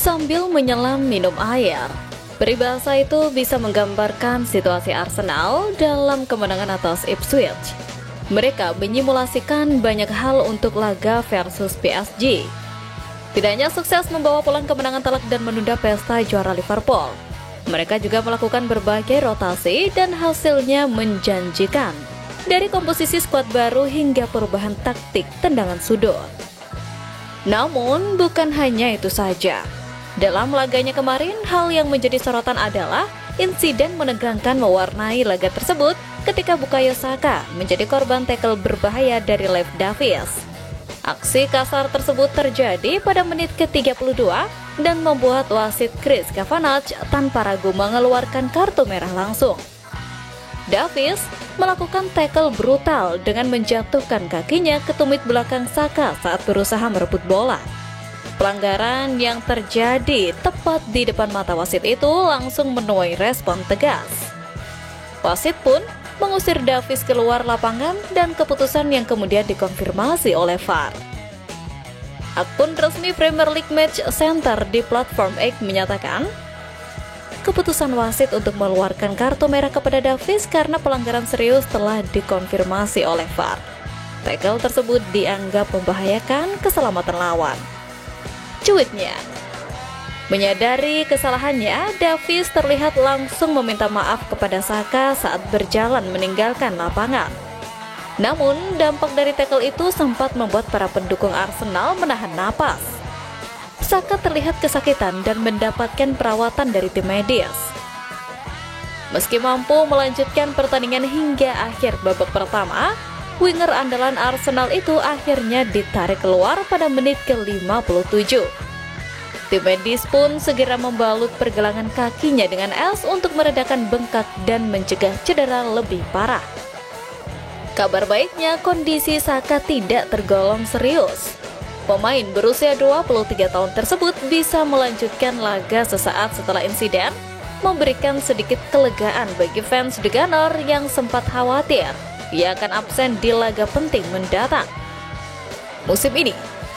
sambil menyelam minum air. Peribahasa itu bisa menggambarkan situasi Arsenal dalam kemenangan atas Ipswich. Mereka menyimulasikan banyak hal untuk laga versus PSG. Tidak hanya sukses membawa pulang kemenangan telak dan menunda pesta juara Liverpool, mereka juga melakukan berbagai rotasi dan hasilnya menjanjikan. Dari komposisi skuad baru hingga perubahan taktik tendangan sudut. Namun, bukan hanya itu saja. Dalam laganya kemarin, hal yang menjadi sorotan adalah insiden menegangkan mewarnai laga tersebut ketika Bukayo Saka menjadi korban tackle berbahaya dari Lev Davies. Aksi kasar tersebut terjadi pada menit ke-32 dan membuat wasit Chris Kavanagh tanpa ragu mengeluarkan kartu merah langsung. Davies melakukan tackle brutal dengan menjatuhkan kakinya ke tumit belakang Saka saat berusaha merebut bola. Pelanggaran yang terjadi tepat di depan mata wasit itu langsung menuai respon tegas. Wasit pun mengusir Davies keluar lapangan dan keputusan yang kemudian dikonfirmasi oleh VAR. Akun resmi Premier League Match Center di platform X menyatakan, keputusan wasit untuk mengeluarkan kartu merah kepada Davies karena pelanggaran serius telah dikonfirmasi oleh VAR. Tackle tersebut dianggap membahayakan keselamatan lawan. Cuitnya, menyadari kesalahannya, Davies terlihat langsung meminta maaf kepada Saka saat berjalan meninggalkan lapangan. Namun, dampak dari tackle itu sempat membuat para pendukung Arsenal menahan napas. Saka terlihat kesakitan dan mendapatkan perawatan dari tim medis. Meski mampu melanjutkan pertandingan hingga akhir babak pertama, winger andalan Arsenal itu akhirnya ditarik keluar pada menit ke-57. Tim medis pun segera membalut pergelangan kakinya dengan es untuk meredakan bengkak dan mencegah cedera lebih parah. Kabar baiknya, kondisi Saka tidak tergolong serius. Pemain berusia 23 tahun tersebut bisa melanjutkan laga sesaat setelah insiden, memberikan sedikit kelegaan bagi fans The Gunner yang sempat khawatir ia akan absen di laga penting mendatang. Musim ini,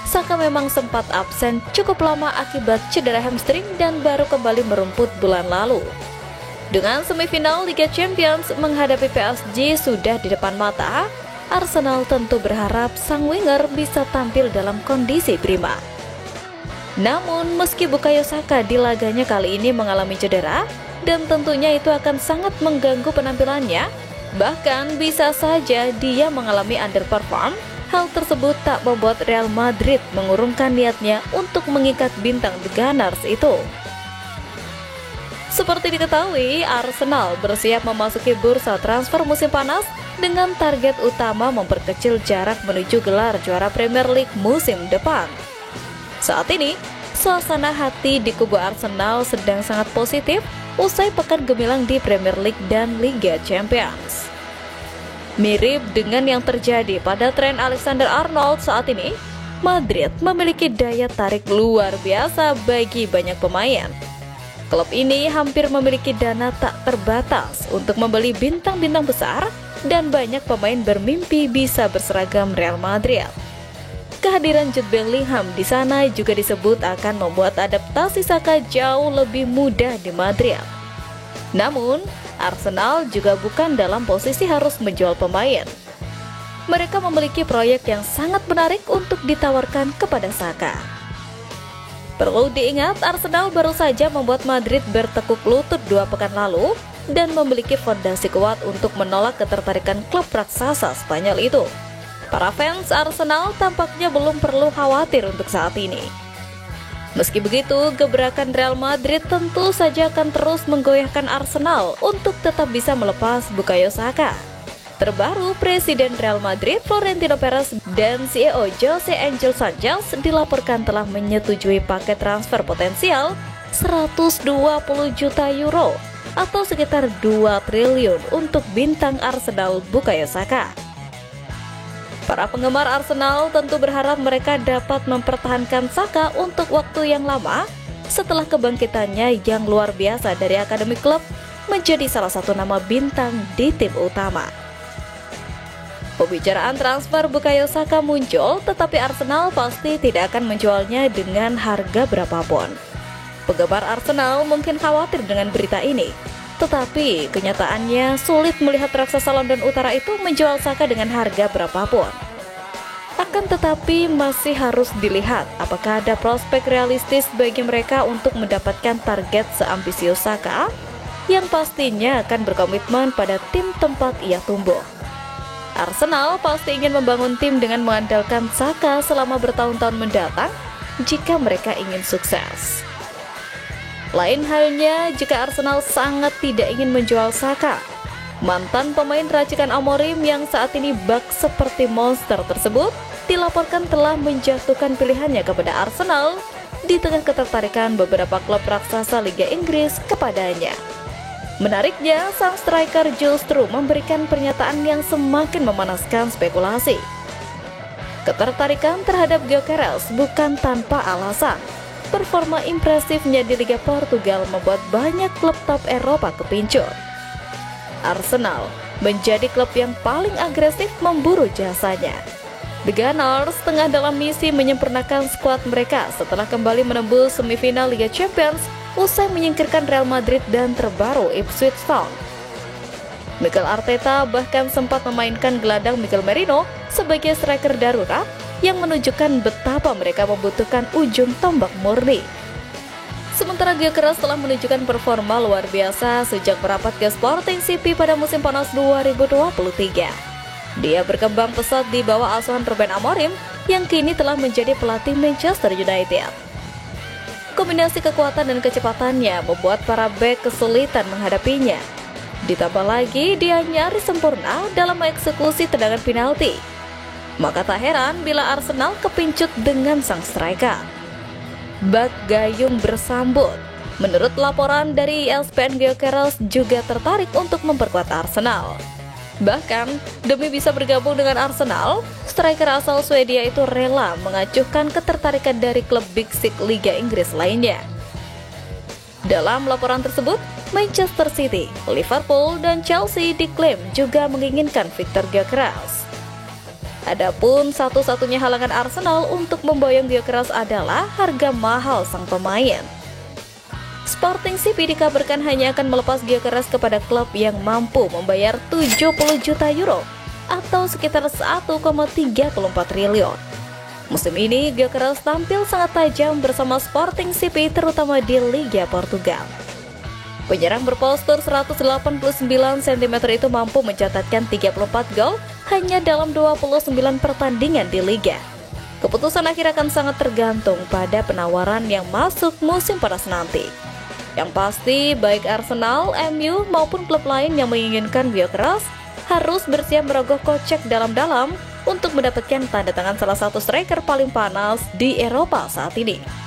Saka memang sempat absen cukup lama akibat cedera hamstring dan baru kembali merumput bulan lalu. Dengan semifinal Liga Champions menghadapi PSG sudah di depan mata, Arsenal tentu berharap sang winger bisa tampil dalam kondisi prima. Namun, meski Bukayo Saka di laganya kali ini mengalami cedera, dan tentunya itu akan sangat mengganggu penampilannya, bahkan bisa saja dia mengalami underperform, hal tersebut tak membuat Real Madrid mengurungkan niatnya untuk mengikat bintang The Gunners itu. Seperti diketahui, Arsenal bersiap memasuki bursa transfer musim panas dengan target utama memperkecil jarak menuju gelar juara Premier League musim depan. Saat ini, suasana hati di kubu Arsenal sedang sangat positif usai pekan gemilang di Premier League dan Liga Champions. Mirip dengan yang terjadi pada Trent Alexander-Arnold saat ini, Madrid memiliki daya tarik luar biasa bagi banyak pemain. Klub ini hampir memiliki dana tak terbatas untuk membeli bintang-bintang besar dan banyak pemain bermimpi bisa berseragam Real Madrid. Kehadiran Jude Bellingham di sana juga disebut akan membuat adaptasi Saka jauh lebih mudah di Madrid. Namun, Arsenal juga bukan dalam posisi harus menjual pemain. Mereka memiliki proyek yang sangat menarik untuk ditawarkan kepada Saka. Perlu diingat, Arsenal baru saja membuat Madrid bertekuk lutut 2 pekan lalu dan memiliki fondasi kuat untuk menolak ketertarikan klub raksasa Spanyol itu. Para fans Arsenal tampaknya belum perlu khawatir untuk saat ini. Meski begitu, gebrakan Real Madrid tentu saja akan terus menggoyahkan Arsenal untuk tetap bisa melepas Bukayo Saka. Terbaru, Presiden Real Madrid Florentino Perez dan CEO Jose Angel Sanchez dilaporkan telah menyetujui paket transfer potensial 120 juta euro atau sekitar 2 triliun untuk bintang Arsenal Bukayo Saka. Para penggemar Arsenal tentu berharap mereka dapat mempertahankan Saka untuk waktu yang lama setelah kebangkitannya yang luar biasa dari akademi klub menjadi salah satu nama bintang di tim utama. Pembicaraan transfer Bukayo Saka muncul, tetapi Arsenal pasti tidak akan menjualnya dengan harga berapapun. Penggemar Arsenal mungkin khawatir dengan berita ini, tetapi kenyataannya sulit melihat raksasa London Utara itu menjual Saka dengan harga berapapun. Akan tetapi masih harus dilihat apakah ada prospek realistis bagi mereka untuk mendapatkan target seambisius Saka yang pastinya akan berkomitmen pada tim tempat ia tumbuh. Arsenal pasti ingin membangun tim dengan mengandalkan Saka selama bertahun-tahun mendatang jika mereka ingin sukses. Lain halnya jika Arsenal sangat tidak ingin menjual Saka. Mantan pemain racikan Amorim yang saat ini bak seperti monster tersebut dilaporkan telah menjatuhkan pilihannya kepada Arsenal di tengah ketertarikan beberapa klub raksasa Liga Inggris kepadanya. Menariknya, sang striker justru memberikan pernyataan yang semakin memanaskan spekulasi. Ketertarikan terhadap Gyökeres bukan tanpa alasan. Performa impresifnya di Liga Portugal membuat banyak klub top Eropa kepincut. Arsenal menjadi klub yang paling agresif memburu jasanya. The Gunners tengah dalam misi menyempurnakan skuad mereka setelah kembali menembus semifinal Liga Champions usai menyingkirkan Real Madrid dan terbaru Ipswich Town. Mikel Arteta bahkan sempat memainkan gelandang Mikel Merino sebagai striker darurat yang menunjukkan betapa mereka membutuhkan ujung tombak murni. Sementara Gyökeres telah menunjukkan performa luar biasa sejak merapat ke Sporting CP pada musim panas 2023. Dia berkembang pesat di bawah asuhan Ruben Amorim yang kini telah menjadi pelatih Manchester United. Kombinasi kekuatan dan kecepatannya membuat para bek kesulitan menghadapinya. Ditambah lagi dia nyaris sempurna dalam mengeksekusi tendangan penalti. Maka tak heran bila Arsenal kepincut dengan sang striker. Bak gayung bersambut. Menurut laporan dari ESPN, Gyökeres juga tertarik untuk memperkuat Arsenal. Bahkan, demi bisa bergabung dengan Arsenal, striker asal Swedia itu rela mengacuhkan ketertarikan dari klub Big Six Liga Inggris lainnya. Dalam laporan tersebut, Manchester City, Liverpool, dan Chelsea diklaim juga menginginkan Victor Gyökeres. Adapun satu-satunya halangan Arsenal untuk memboyong Gyökeres adalah harga mahal sang pemain. Sporting CP dikabarkan hanya akan melepas Gyökeres kepada klub yang mampu membayar 70 juta euro atau sekitar 1,34 triliun. Musim ini Gyökeres tampil sangat tajam bersama Sporting CP terutama di Liga Portugal. Penyerang berpostur 189 cm itu mampu mencatatkan 34 gol hanya dalam 29 pertandingan di Liga. Keputusan akhir akan sangat tergantung pada penawaran yang masuk musim panas nanti. Yang pasti, baik Arsenal, MU maupun klub lain yang menginginkan Gyökeres harus bersiap merogoh kocek dalam-dalam untuk mendapatkan tanda tangan salah satu striker paling panas di Eropa saat ini.